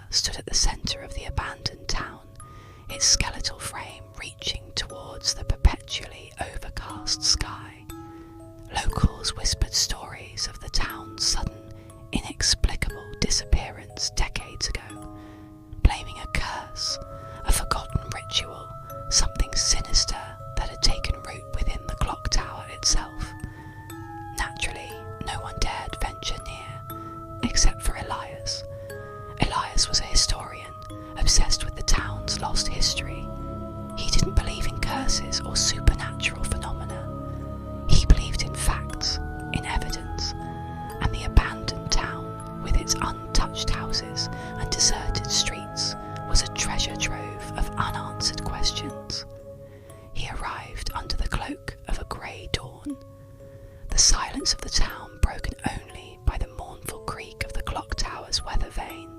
stood at the centre of the abandoned town, its skeletal frame reaching towards the perpetually overcast sky. Locals whispered stories of the town's sudden, inexplicable disappearance decades ago, blaming a curse, a forgotten ritual, something sinister that had taken root within the clock tower itself. Naturally, no one dared venture near, except for Elias. Elias was a historian, obsessed with the town's lost history. He didn't believe in curses or supernatural phenomena. He believed in facts, in evidence, and the abandoned town, with its untouched houses and deserted streets, was a treasure trove of unanswered questions. He arrived under the cloak of a grey dawn, the silence of the town broken only by the mournful creak of the clock tower's weather vane.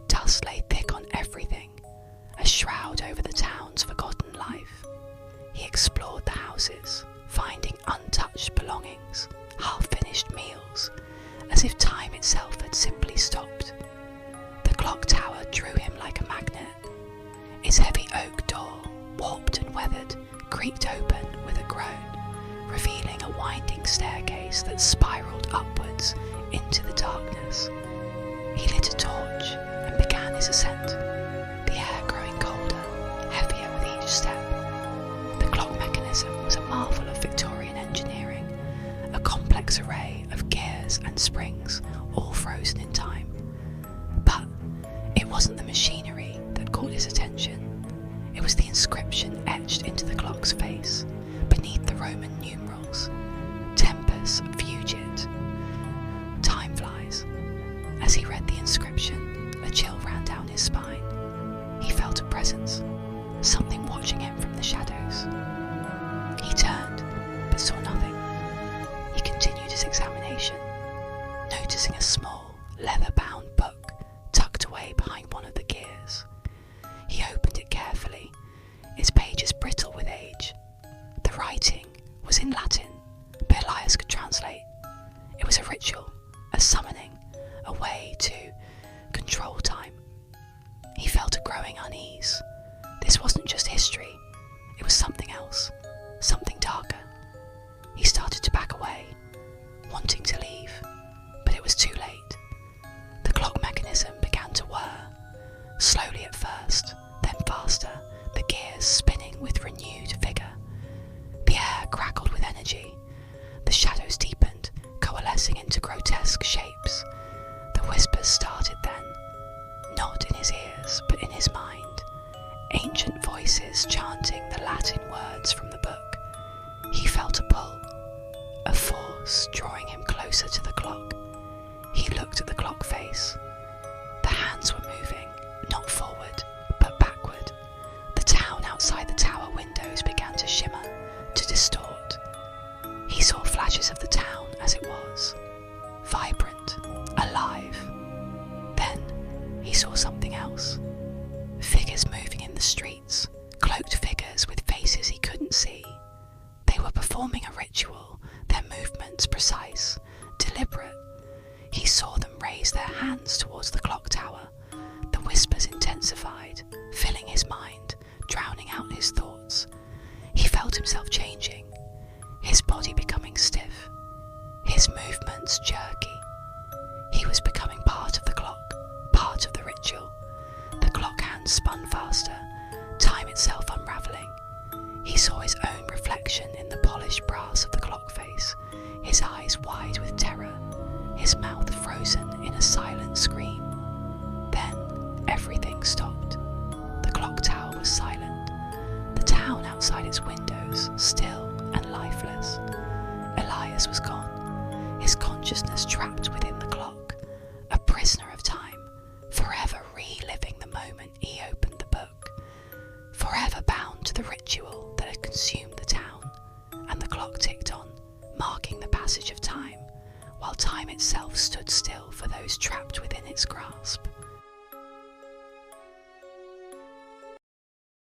Dust lay thick on everything, a shroud over the town's forgotten life. He explored the houses, finding untouched belongings, half-finished meals, as if time itself had simply stopped. The clock tower drew him like a magnet. Its heavy oak door, warped and weathered, creaked open with a groan, revealing a winding staircase that spiralled upwards into the darkness. He lit a torch and began his ascent, the air growing colder, heavier with each step. The clock mechanism was a marvel of Victorian engineering, a complex array of gears and springs, all frozen in time. But it wasn't the machinery that caught his attention. It was the inscription etched into the clock's face, beneath the Roman numerals: Tempus Fugit. Time flies. As he read the inscription, a chill ran down his spine. He felt a presence, something watching him from the shadows. He turned, but saw nothing. He continued his examination, noticing a small, leather-bound book tucked away behind one of the gears. He opened it carefully, its pages brittle with age. The writing was in Latin, but Elias could translate. It was a ritual, a summoning, a way to control time. He felt a growing unease. This wasn't just history, it was something else, something darker. He started to back away, wanting to leave, but it was too late. The clock mechanism began to whir, slowly at first, then faster, the gears spinning with renewed vigour. The air crackled with energy. The shadows deepened, coalescing into grotesque shapes. The whispers started then, not in his ears, but in his mind. Ancient voices chanting the Latin words from the book. He felt a pull, a force drawing him closer to the clock. He looked at the clock face. The hands were moving, not forward, but backward. The town outside the tower windows began to shimmer, to distort. He saw flashes of the town as it was, vibrant, alive. Then he saw something else. Figures moving in the streets, cloaked figures with faces he couldn't see. They were performing a ritual, their movements precise, deliberate. He saw them raise their hands towards the clock tower. The whispers intensified, filling his mind, drowning out his thoughts. He felt himself changing, his body becoming stiff, his movements jerky. He was becoming part of the clock, part of the ritual. The clock hands spun faster, time itself unravelling. He saw his own reflection in the polished brass of the clock face, his eyes wide with terror, his mouth frozen in a silent scream. Then everything stopped. The clock tower was silent, the town outside its windows still and lifeless. Elias was gone, his consciousness trapped within the clock, a prisoner of time, forever reliving the moment he opened the book, forever bound to the ritual that had consumed the town. And the clock ticked on, marking the passage of time, while time itself stood still for those trapped within its grasp.